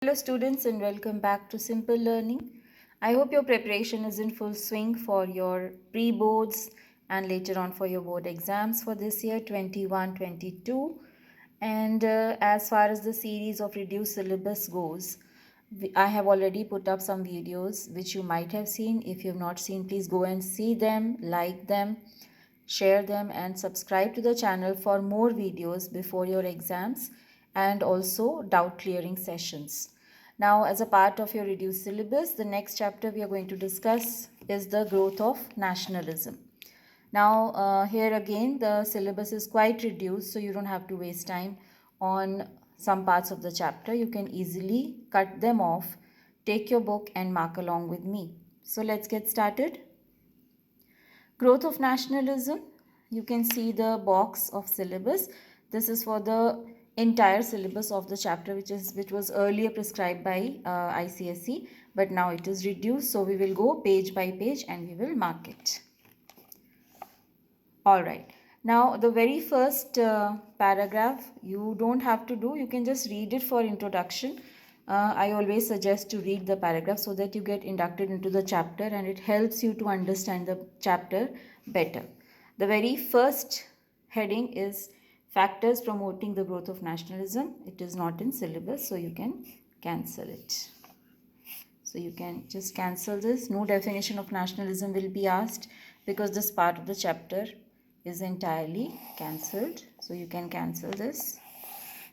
Hello students and welcome back to Simple Learning. I hope your preparation is in full swing for your pre-boards and later on for your board exams for this year 21-22. And as far as the series of reduced syllabus goes, I have already put up some videos which you might have seen. If you have not seen, please go and see them, like them, share them and subscribe to the channel for more videos before your exams and also doubt clearing sessions. Now, as a part of your reduced syllabus, the next chapter we are going to discuss is the growth of nationalism. Now, here again, the syllabus is quite reduced, so you don't have to waste time on some parts of the chapter. You can easily cut them off, take your book and mark along with me. So, let's get started. Growth of nationalism. You can see the box of syllabus. This is for the entire syllabus of the chapter which was earlier prescribed by ICSE, but now it is reduced. So we will go page by page and we will mark it. All right. Now the very first paragraph you don't have to do. You can just read it for introduction. I always suggest to read the paragraph so that you get inducted into the chapter and it helps you to understand the chapter better. The very first heading is factors promoting the growth of nationalism. It is not in syllabus, so you can cancel it. So you can just cancel this. No definition of nationalism will be asked because this part of the chapter is entirely cancelled. So you can cancel this.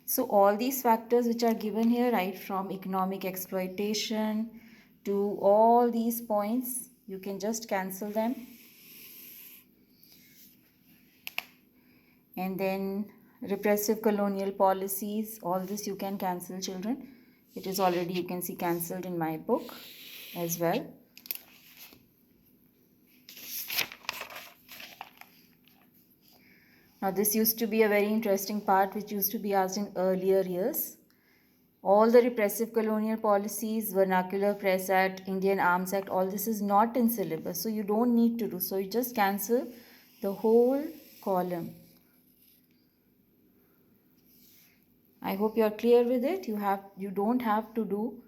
So all these factors which are given here, right from economic exploitation to all these points, you can just cancel them. And then repressive colonial policies, all this you can cancel, children. It is already, you can see, cancelled in my book as well. Now this used to be a very interesting part which used to be asked in earlier years. All the repressive colonial policies, Vernacular Press Act, Indian Arms Act, all this is not in syllabus. So you don't need to do. So you just cancel the whole column. I hope you are clear with it. You don't have to do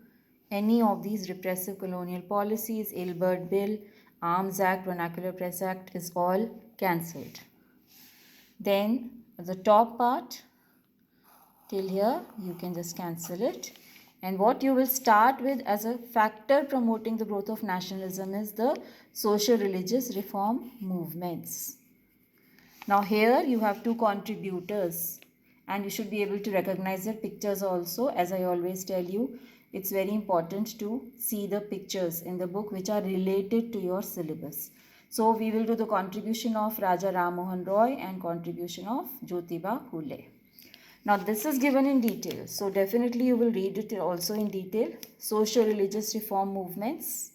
any of these repressive colonial policies. Ilbert Bill, Arms Act, Vernacular Press Act is all cancelled. Then the top part till here you can just cancel it. And what you will start with as a factor promoting the growth of nationalism is the social religious reform movements. Now here you have two contributors and you should be able to recognize their pictures also. As I always tell you, it's very important to see the pictures in the book which are related to your syllabus. So we will do the contribution of Raja Ram Mohan Roy and contribution of Jyotiba Phule. Now this is given in detail. So definitely you will read it also in detail. Social religious reform movements.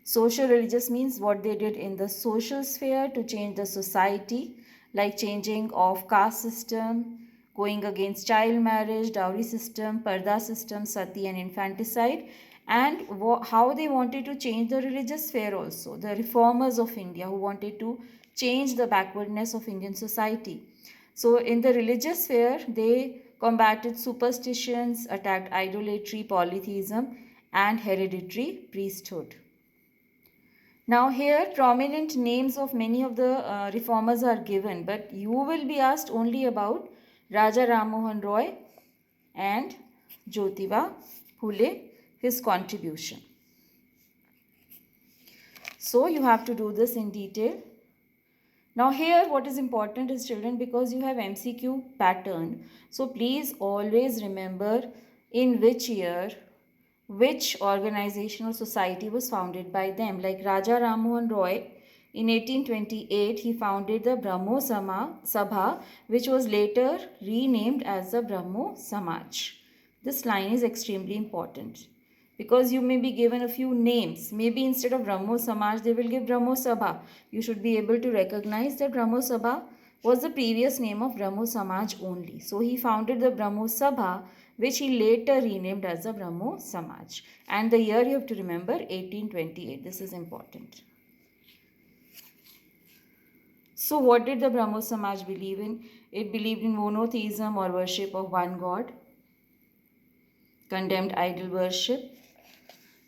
Social religious means what they did in the social sphere to change the society, like changing of caste system, going against child marriage, dowry system, parda system, sati and infanticide, and how they wanted to change the religious sphere also. The reformers of India who wanted to change the backwardness of Indian society. So in the religious sphere, they combated superstitions, attacked idolatry, polytheism, and hereditary priesthood. Now here prominent names of many of the reformers are given, but you will be asked only about Raja Ram Mohan Roy and Jyotiba Phule, his contribution. So you have to do this in detail. Now here what is important is, children, because you have MCQ pattern, so please always remember in which year which organization or society was founded by them. Like Raja Ram Mohan Roy, in 1828 he founded the Brahmo Sabha, which was later renamed as the Brahmo Samaj. This line is extremely important because you may be given a few names. Maybe instead of Brahmo Samaj they will give Brahmo Sabha. You should be able to recognize that Brahmo Sabha was the previous name of Brahmo Samaj only. So he founded the Brahmo Sabha, which he later renamed as the Brahmo Samaj. And the year you have to remember, 1828. This is important. So what did the Brahmo Samaj believe in? It believed in monotheism or worship of one God. condemned idol worship,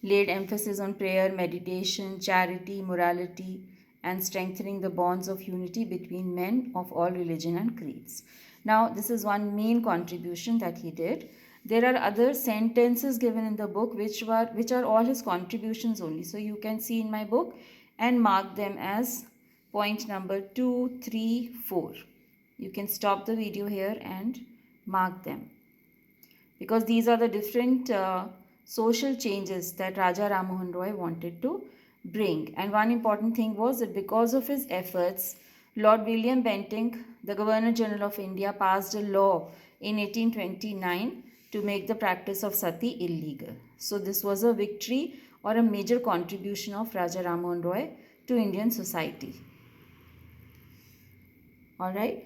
laid emphasis on prayer, meditation, charity, morality, and strengthening the bonds of unity between men of all religion and creeds. Now, this is one main contribution that he did. There are other sentences given in the book which are all his contributions only. So you can see in my book and mark them as point number 2, 3, 4. You can stop the video here and mark them, because these are the different social changes that Raja Ram Mohan Roy wanted to bring. And one important thing was that because of his efforts, Lord William Bentinck, the Governor General of India, passed a law in 1829 to make the practice of sati illegal. So this was a victory or a major contribution of Raja Ram Mohan Roy to Indian society. All right.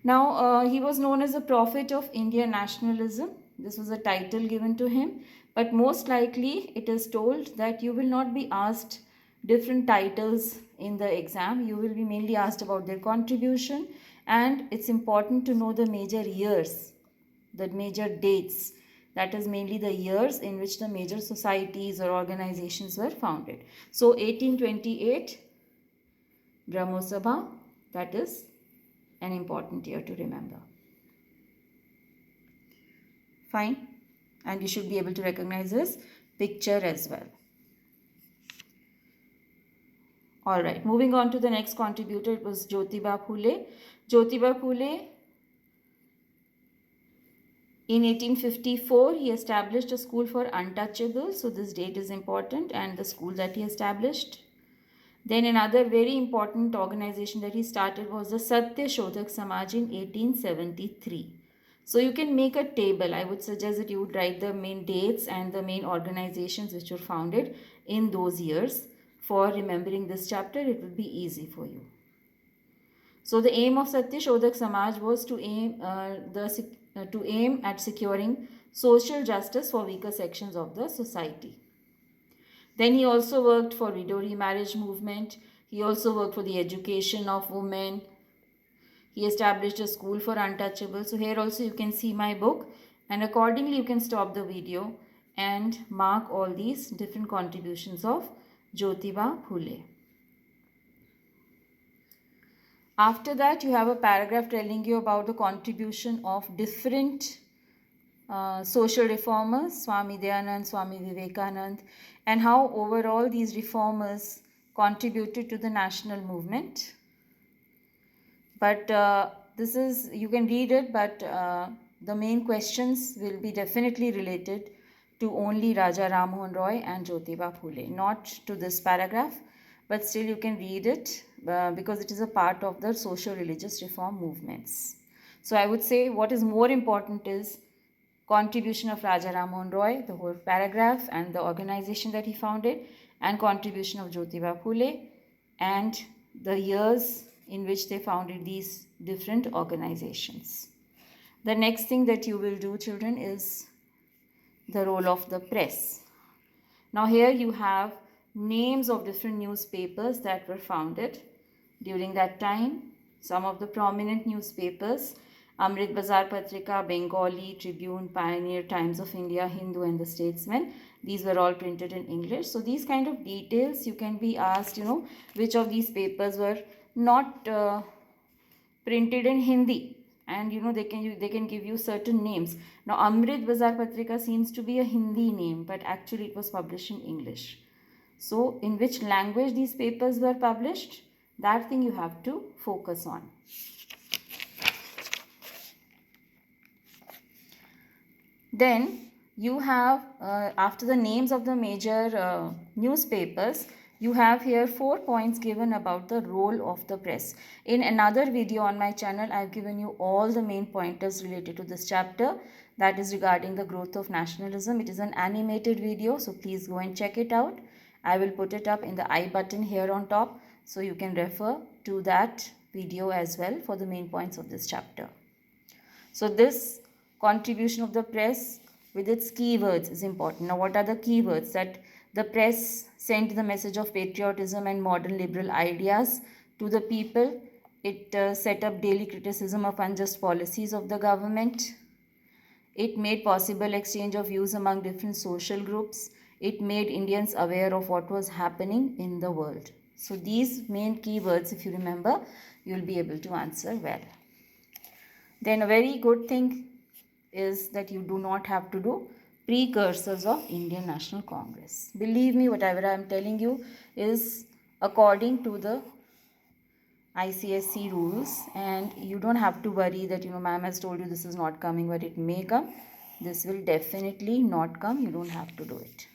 Now, he was known as a prophet of Indian nationalism. This was a title given to him. But most likely, it is told that you will not be asked different titles in the exam. You will be mainly asked about their contribution. And it's important to know the major years, the major dates. That is mainly the years in which the major societies or organizations were founded. So, 1828, Brahmo Sabha, that is an important year to remember. Fine. And you should be able to recognize this picture as well. Alright, moving on to the next contributor, it was Jyotiba Phule. Jyotiba Phule, in 1854, he established a school for untouchables. So this date is important, and the school that he established. Then another very important organization that he started was the Satya Shodhak Samaj in 1873. So you can make a table. I would suggest that you would write the main dates and the main organizations which were founded in those years. For remembering this chapter, it would be easy for you. So the aim of Satya Shodhak Samaj was to aim at securing social justice for weaker sections of the society. Then he also worked for widow remarriage movement. He also worked for the education of women. He established a school for untouchables. So here also you can see my book, and accordingly you can stop the video and mark all these different contributions of Jyotiba Phule. After that, you have a paragraph telling you about the contribution of different social reformers, Swami Dayanand, Swami Vivekanand, and how overall these reformers contributed to the national movement. But this is, you can read it, but the main questions will be definitely related to only Raja Ram Mohan Roy and Jyotiba Phule, not to this paragraph, but still you can read it because it is a part of the social religious reform movements. So I would say what is more important is contribution of Raja Ram Mohan Roy, the whole paragraph and the organization that he founded, and contribution of Jyotiba Phule and the years in which they founded these different organizations. The next thing that you will do, children, is the role of the press. Now here you have names of different newspapers that were founded during that time. Some of the prominent newspapers: Amrit Bazar Patrika, Bengali, Tribune, Pioneer, Times of India, Hindu, and the Statesman. These were all printed in English. So these kind of details you can be asked, which of these papers were not printed in Hindi, and they can give you certain names. Now Amrit Bazar Patrika seems to be a Hindi name, but actually it was published in English. So in which language these papers were published, that thing you have to focus on. Then you have, after the names of the major newspapers, you have here 4 points given about the role of the press. In another video on my channel, I have given you all the main pointers related to this chapter, that is regarding the growth of nationalism. It is an animated video, so please go and check it out. I will put it up in the I button here on top, so you can refer to that video as well for the main points of this chapter. So this contribution of the press with its keywords is important. Now what are the keywords? That the press sent the message of patriotism and modern liberal ideas to the people. It set up daily criticism of unjust policies of the government. It made possible exchange of views among different social groups. It made Indians aware of what was happening in the world. So these main keywords, if you remember, you will be able to answer well. Then a very good thing is that you do not have to do precursors of Indian National Congress. Believe me, whatever I am telling you is according to the ICSE rules, and you don't have to worry that ma'am has told you this is not coming, but it may come. This will definitely not come. You don't have to do it.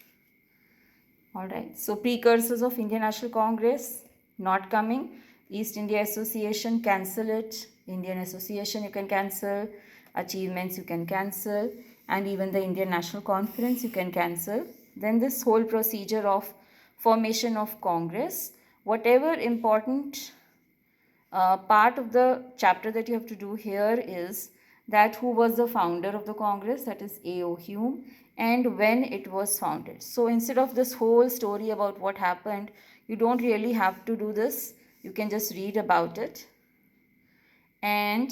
Alright, so precursors of Indian National Congress not coming. East India Association, cancel it. Indian Association you can cancel. Achievements you can cancel. And even the Indian National Conference you can cancel. Then this whole procedure of formation of Congress, whatever important part of the chapter that you have to do here is that who was the founder of the Congress, that is A.O. Hume, and when it was founded. So instead of this whole story about what happened, you don't really have to do this. You can just read about it and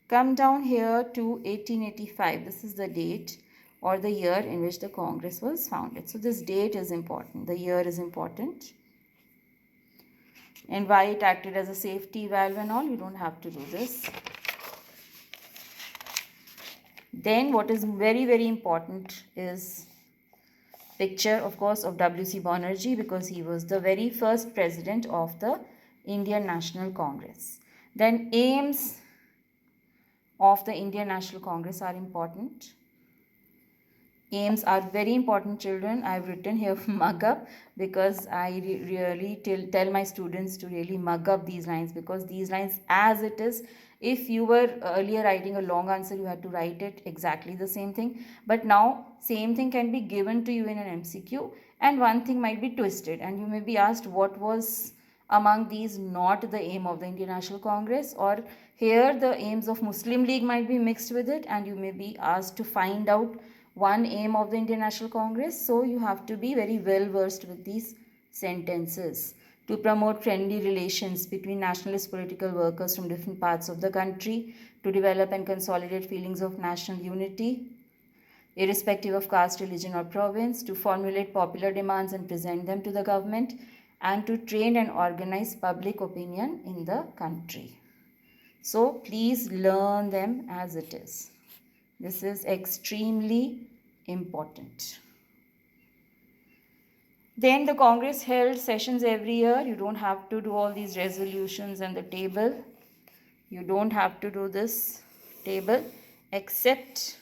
come down here to 1885. This is the date or the year in which the Congress was founded. So this date is important. The year is important. And why it acted as a safety valve and all, you don't have to do this. Then what is very, very important is picture, of course, of W.C. Banerjee, because he was the very first president of the Indian National Congress. Then aims of the Indian National Congress are important. Aims are very important, children. I have written here mug up because I really tell my students to really mug up these lines, because these lines as it is, if you were earlier writing a long answer, you had to write it exactly the same thing. But now same thing can be given to you in an MCQ and one thing might be twisted and you may be asked what was among these not the aim of the Indian National Congress, or here the aims of Muslim League might be mixed with it and you may be asked to find out one aim of the Indian National Congress. So you have to be very well versed with these sentences. To promote friendly relations between nationalist political workers from different parts of the country, to develop and consolidate feelings of national unity, irrespective of caste, religion or province, to formulate popular demands and present them to the government, and to train and organize public opinion in the country. So please learn them as it is. This is extremely important. Then the Congress held sessions every year. You don't have to do all these resolutions and the table. You don't have to do this table except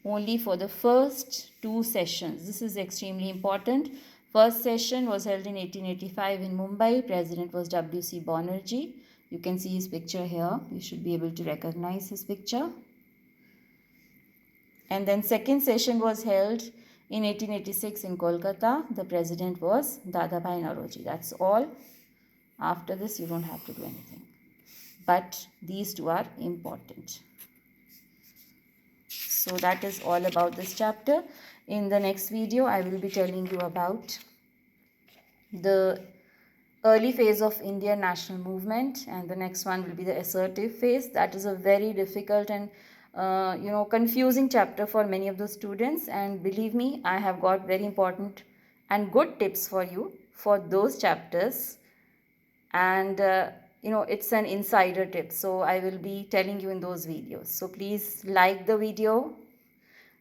only for the first two sessions. This is extremely important. First session was held in 1885 in Mumbai. President was W.C. Banerjee. You can see his picture here. You should be able to recognize his picture. And then second session was held in 1886 in Kolkata. The president was Dadabhai Naoroji. That's all. After this, you don't have to do anything. But these two are important. So that is all about this chapter. In the next video, I will be telling you about the early phase of Indian national movement, and the next one will be the assertive phase. That is a very difficult and confusing chapter for many of the students, and believe me, I have got very important and good tips for you for those chapters, and it's an insider tip, so I will be telling you in those videos. So please like the video,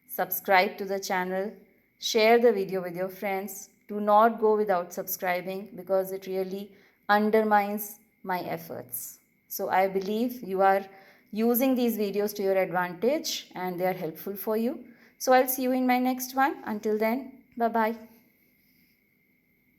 subscribe to the channel, share the video with your friends. Do not go without subscribing because it really undermines my efforts. So I believe you are using these videos to your advantage and they are helpful for you. So I'll see you in my next one. Until then, bye-bye.